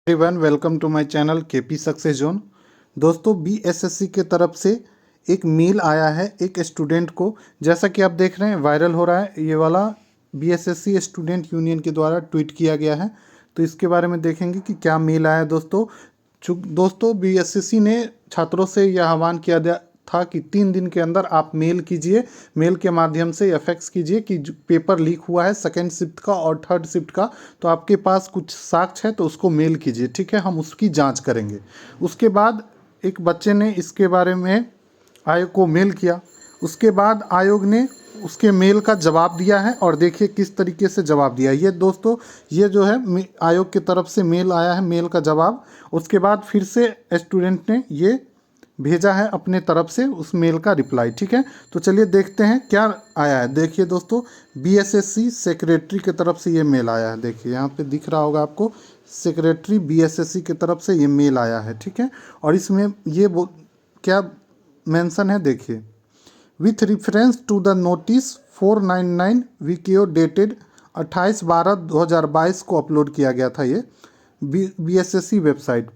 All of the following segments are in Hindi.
Everyone welcome to my channel KP success zone. दोस्तों बीएसएससी के तरफ से एक मेल आया है एक स्टूडेंट को, जैसा कि आप देख रहे हैं वायरल हो रहा है। ये वाला बीएसएससी स्टूडेंट यूनियन के द्वारा ट्वीट किया गया है, तो इसके बारे में देखेंगे कि क्या मेल आया। दोस्तों बीएसएससी ने छात्रों से यह आह्वान किया था कि 3 दिन के अंदर आप मेल कीजिए, मेल के माध्यम से फैक्स कीजिए कि पेपर लीक हुआ है सेकेंड शिफ्ट का और थर्ड शिफ्ट का, तो आपके पास कुछ साक्ष्य है तो उसको मेल कीजिए, ठीक है, हम उसकी जांच करेंगे। उसके बाद एक बच्चे ने इसके बारे में आयोग को मेल किया। उसके बाद आयोग ने उसके मेल का जवाब दिया है और देखिए किस तरीके से जवाब दिया है। ये दोस्तों ये जो है आयोग की तरफ से मेल आया है, मेल का जवाब। उसके बाद फिर से स्टूडेंट ने ये भेजा है अपने तरफ से उस मेल का रिप्लाई, ठीक है। तो चलिए देखते हैं क्या आया है। देखिए दोस्तों बीएसएससी सेक्रेटरी की तरफ से ये मेल आया है। देखिए यहाँ पे दिख रहा होगा आपको, सेक्रेटरी बीएसएससी की तरफ से ये मेल आया है, ठीक है। और इसमें ये क्या मेंशन है, देखिए, with reference to the notice 499 VKO dated 28/12/2022 को अपलोड किया गया था ये बीएसएससी वेबसाइट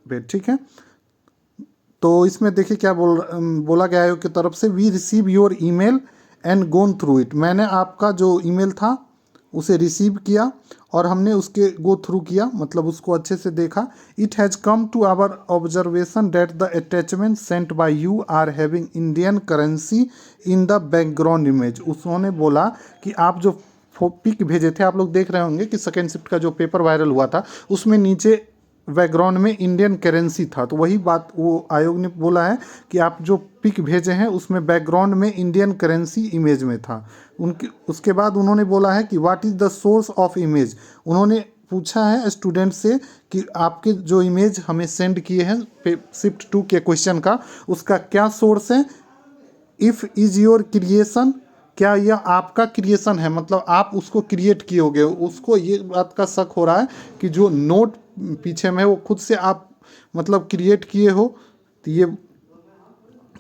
पे, ठीक है। तो इसमें देखिए क्या बोला गया है की तरफ से, we receive your email and gone through it. मैंने आपका जो ईमेल था उसे रिसीव किया और हमने उसके गो थ्रू किया, मतलब उसको अच्छे से देखा। It has come to our observation that the attachment sent by you are having Indian currency in the background image. उन्होंने बोला कि आप जो पिक भेजे थे, आप लोग देख रहे होंगे कि सेकेंड शिफ्ट का जो पेपर वायरल हुआ था उसमें नीचे बैकग्राउंड में इंडियन करेंसी था। तो वही बात वो आयोग ने बोला है कि आप जो पिक भेजे हैं उसमें बैकग्राउंड में इंडियन करेंसी इमेज में था। उसके बाद उन्होंने बोला है कि what is the source of image. उन्होंने पूछा है स्टूडेंट से कि आपके जो इमेज हमें सेंड किए हैं शिफ्ट 2 के क्वेश्चन का, उसका क्या सोर्स है। इफ़ इज़ योर क्रिएशन, क्या यह आपका क्रिएशन है, मतलब आप उसको क्रिएट किए होगे। उसको ये बात का शक हो रहा है कि जो नोट पीछे में वो खुद से आप मतलब क्रिएट किए हो। तो ये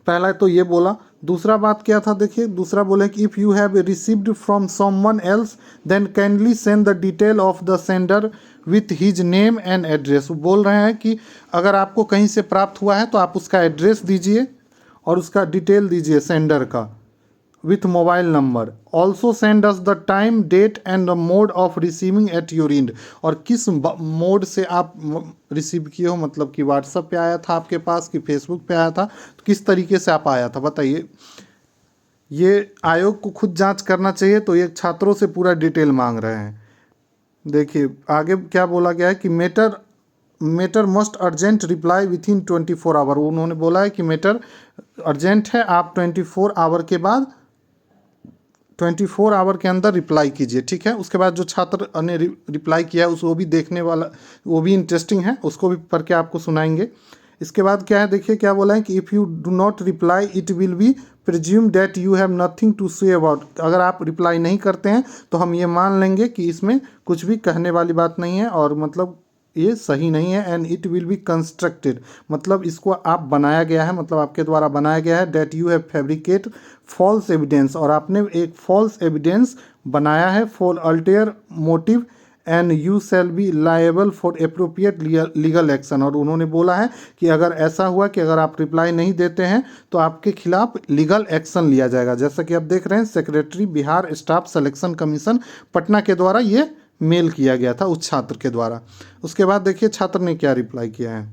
पहला तो ये बोला। दूसरा बात क्या था, देखिए दूसरा बोले कि if you have received from someone else then kindly send the detail of the sender with his name and address. वो बोल रहे हैं कि अगर आपको कहीं से प्राप्त हुआ है तो आप उसका एड्रेस दीजिए और उसका डिटेल दीजिए सेंडर का with mobile number. Also send us the time date and the mode of receiving at your end. और किस मोड से आप रिसीव किए हो, मतलब कि व्हाट्सएप पे आया था आपके पास कि फेसबुक पे आया था, तो किस तरीके से आप आया था बताइए। ये आयोग को खुद जांच करना चाहिए, तो ये छात्रों से पूरा डिटेल मांग रहे हैं। देखिए आगे क्या बोला गया है कि matter must urgent reply within 24 hour. उन्होंने बोला है कि मैटर अर्जेंट है, आप 24 आवर के बाद 24 आवर के अंदर रिप्लाई कीजिए, ठीक है। उसके बाद जो छात्र ने रिप्लाई किया है उसको भी देखने वाला, वो भी इंटरेस्टिंग है, उसको भी पढ़ के आपको सुनाएंगे। इसके बाद क्या है, देखिए क्या बोला है कि if you do not reply it will be presume that you have nothing to say about. अगर आप रिप्लाई नहीं करते हैं तो हम ये मान लेंगे कि इसमें कुछ भी कहने वाली बात नहीं है और मतलब ये सही नहीं है। And it will be constructed, मतलब इसको आप बनाया गया है, मतलब आपके द्वारा बनाया गया है। That you have fabricate false evidence, और आपने एक फॉल्स एविडेंस बनाया है for ulterior motive and you shall be liable for appropriate legal action. और उन्होंने बोला है कि अगर ऐसा हुआ कि अगर आप रिप्लाई नहीं देते हैं तो आपके खिलाफ लीगल एक्शन लिया जाएगा। जैसा कि आप देख रहे हैं secretary Bihar staff selection commission Patna के द्वारा ये मेल किया गया था उस छात्र के द्वारा। उसके बाद देखिए छात्र ने क्या रिप्लाई किया है।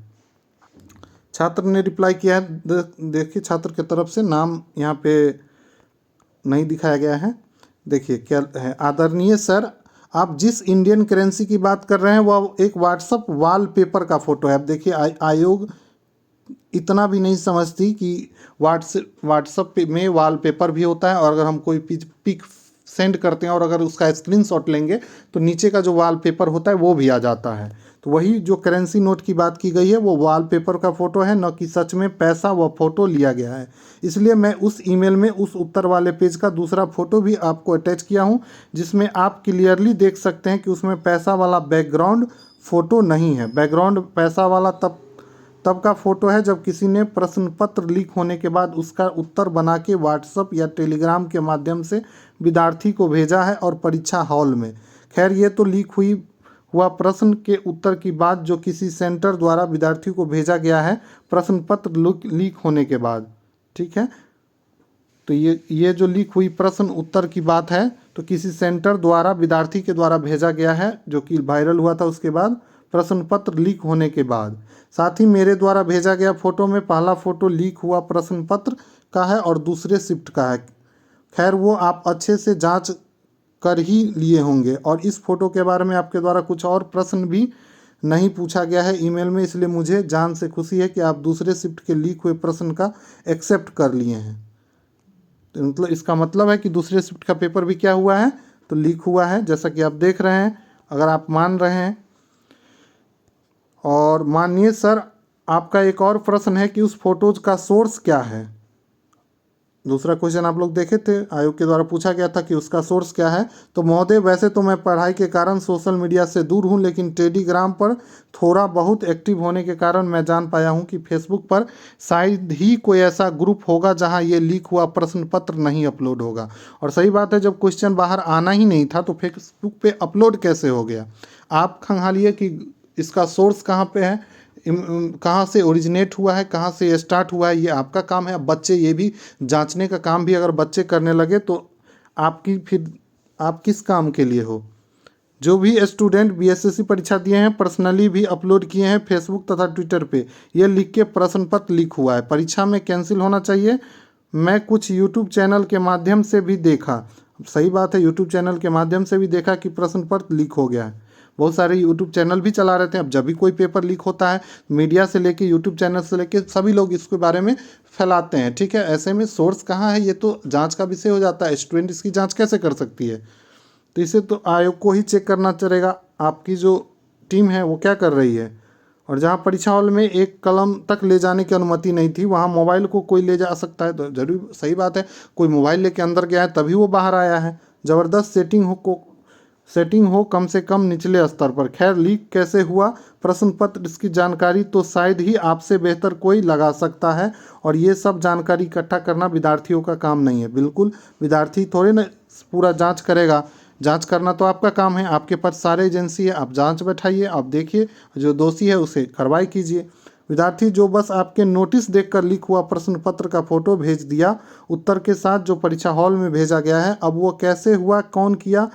छात्र ने रिप्लाई किया है, देखिए छात्र की तरफ से नाम यहाँ पे नहीं दिखाया गया है। देखिए क्या है, आदरणीय सर, आप जिस इंडियन करेंसी की बात कर रहे हैं वह एक व्हाट्सअप वॉलपेपर का फ़ोटो है। अब देखिए आयोग इतना भी नहीं समझती कि व्हाट्सएप में वॉलपेपर भी होता है, और अगर हम कोई पिक सेंड करते हैं और अगर उसका स्क्रीनशॉट लेंगे तो नीचे का जो वॉलपेपर होता है वो भी आ जाता है। तो वही जो करेंसी नोट की बात की गई है वो वॉलपेपर का फ़ोटो है, न कि सच में पैसा व फोटो लिया गया है। इसलिए मैं उस ईमेल में उस उत्तर वाले पेज का दूसरा फ़ोटो भी आपको अटैच किया हूँ, जिसमें आप क्लियरली देख सकते हैं कि उसमें पैसा वाला बैकग्राउंड फ़ोटो नहीं है। बैकग्राउंड पैसा वाला तब का फ़ोटो है जब किसी ने प्रश्न पत्र लीक होने के बाद उसका उत्तर बना के व्हाट्सएप या टेलीग्राम के माध्यम से विद्यार्थी को भेजा है और परीक्षा हॉल में। खैर ये तो लीक हुआ प्रश्न के उत्तर की बात जो किसी सेंटर द्वारा विद्यार्थी को भेजा गया है प्रश्न पत्र लीक होने के बाद। ठीक है, तो ये जो लीक हुई प्रश्न उत्तर की बात है तो किसी सेंटर द्वारा विद्यार्थी के द्वारा भेजा गया है जो कि वायरल हुआ था, उसके बाद प्रश्न पत्र लीक होने के बाद। साथ ही मेरे द्वारा भेजा गया फोटो में पहला फोटो लीक हुआ प्रश्न पत्र का है और दूसरे शिफ्ट का है। खैर वो आप अच्छे से जांच कर ही लिए होंगे और इस फोटो के बारे में आपके द्वारा कुछ और प्रश्न भी नहीं पूछा गया है ईमेल में, इसलिए मुझे जान से खुशी है कि आप दूसरे शिफ्ट के लीक हुए प्रश्न का एक्सेप्ट कर लिए हैं। तो मतलब इसका मतलब है कि दूसरे शिफ्ट का पेपर भी क्या हुआ है, तो लीक हुआ है, जैसा कि आप देख रहे हैं। अगर आप मान रहे हैं और मानिए सर आपका एक और प्रश्न है कि उस फोटोज का सोर्स क्या है। दूसरा क्वेश्चन आप लोग देखे थे, आयोग के द्वारा पूछा गया था कि उसका सोर्स क्या है। तो महोदय वैसे तो मैं पढ़ाई के कारण सोशल मीडिया से दूर हूं, लेकिन टेलीग्राम पर थोड़ा बहुत एक्टिव होने के कारण मैं जान पाया हूं कि फेसबुक पर शायद ही कोई ऐसा ग्रुप होगा जहां ये लीक हुआ प्रश्न पत्र नहीं अपलोड होगा। और सही बात है, जब क्वेश्चन बाहर आना ही नहीं था तो फेसबुक पे अपलोड कैसे हो गया। आप खंगालिए कि इसका सोर्स कहाँ पे है, कहाँ से ओरिजिनेट हुआ है, कहाँ से स्टार्ट हुआ है, ये आपका काम है। अब बच्चे ये भी जांचने का काम भी अगर बच्चे करने लगे तो आपकी फिर आप किस काम के लिए हो। जो भी स्टूडेंट बीएसएससी परीक्षा दिए हैं पर्सनली भी अपलोड किए हैं फेसबुक तथा ट्विटर पे, ये लिख के प्रश्न पत्र लीक हुआ है, परीक्षा में कैंसिल होना चाहिए। मैं कुछ यूट्यूब चैनल के माध्यम से भी देखा, सही बात है, यूट्यूब चैनल के माध्यम से भी देखा कि प्रश्न पत्र लीक हो गया है। बहुत सारे यूट्यूब चैनल भी चला रहे थे। अब जब भी कोई पेपर लीक होता है मीडिया से लेके यूट्यूब चैनल से लेके सभी लोग इसके बारे में फैलाते हैं। ठीक है, ऐसे में सोर्स कहाँ है ये तो जांच का विषय हो जाता है। स्टूडेंट इसकी जांच कैसे कर सकती है, तो इसे तो आयोग को ही चेक करना चलेगा आपकी जो टीम है वो क्या कर रही है। और जहाँ परीक्षा हॉल में एक कलम तक ले जाने की अनुमति नहीं थी वहाँ मोबाइल को कोई ले जा सकता है, तो जरूर सही बात है, कोई मोबाइल लेके अंदर गया है तभी वो बाहर आया है। ज़बरदस्त सेटिंग हो कम से कम निचले स्तर पर। खैर लीक कैसे हुआ प्रश्न पत्र इसकी जानकारी तो शायद ही आपसे बेहतर कोई लगा सकता है, और ये सब जानकारी इकट्ठा करना विद्यार्थियों का काम नहीं है। बिल्कुल, विद्यार्थी थोड़े ना पूरा जांच करेगा, जांच करना तो आपका काम है। आपके पास सारे एजेंसी है, आप जांच बैठाइए, आप देखिए, जो दोषी है उसे कार्रवाई कीजिए। विद्यार्थी जो बस आपके नोटिस देखकर लीक हुआ प्रश्न पत्र का फोटो भेज दिया उत्तर के साथ जो परीक्षा हॉल में भेजा गया है, अब वो कैसे हुआ, कौन किया,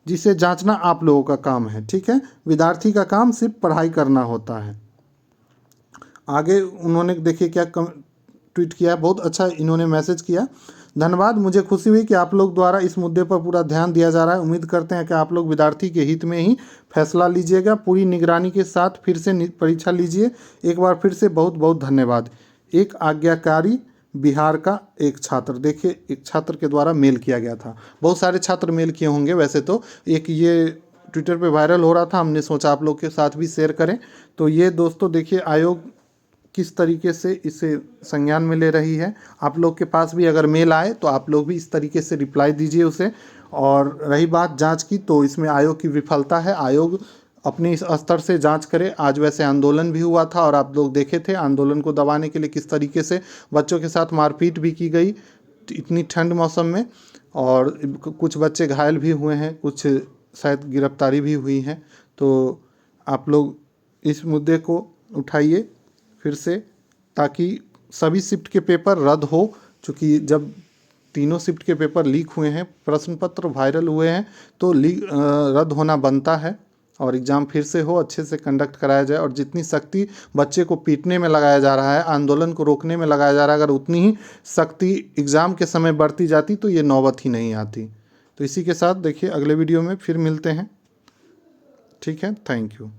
जिसे जांचना आप लोगों का काम है। ठीक है, विद्यार्थी का काम सिर्फ पढ़ाई करना होता है। आगे उन्होंने देखिए क्या ट्वीट किया है, बहुत अच्छा इन्होंने मैसेज किया। धन्यवाद, मुझे खुशी हुई कि आप लोग द्वारा इस मुद्दे पर पूरा ध्यान दिया जा रहा है। उम्मीद करते हैं कि आप लोग विद्यार्थी के हित में ही फैसला लीजिएगा। पूरी निगरानी के साथ फिर से परीक्षा लीजिए। एक बार फिर से बहुत बहुत धन्यवाद। एक आज्ञाकारी बिहार का एक छात्र, देखिए एक छात्र के द्वारा मेल किया गया था। बहुत सारे छात्र मेल किए होंगे वैसे तो, एक ये ट्विटर पे वायरल हो रहा था, हमने सोचा आप लोग के साथ भी शेयर करें। तो ये दोस्तों देखिए आयोग किस तरीके से इसे संज्ञान में ले रही है। आप लोग के पास भी अगर मेल आए तो आप लोग भी इस तरीके से रिप्लाई दीजिए उसे। और रही बात जांच की, तो इसमें आयोग की विफलता है, आयोग अपने इस स्तर से जांच करे। आज वैसे आंदोलन भी हुआ था और आप लोग देखे थे आंदोलन को दबाने के लिए किस तरीके से बच्चों के साथ मारपीट भी की गई इतनी ठंड मौसम में, और कुछ बच्चे घायल भी हुए हैं, कुछ शायद गिरफ्तारी भी हुई है। तो आप लोग इस मुद्दे को उठाइए फिर से, ताकि सभी शिफ्ट के पेपर रद्द हो। चूँकि जब तीनों शिफ्ट के पेपर लीक हुए हैं, प्रश्न पत्र वायरल हुए हैं, तो रद्द होना बनता है और एग्ज़ाम फिर से हो, अच्छे से कंडक्ट कराया जाए। और जितनी सख्ती बच्चे को पीटने में लगाया जा रहा है, आंदोलन को रोकने में लगाया जा रहा है, अगर उतनी ही सख्ती एग्ज़ाम के समय बढ़ती जाती तो ये नौबत ही नहीं आती। तो इसी के साथ देखिए अगले वीडियो में फिर मिलते हैं। ठीक है, थैंक यू।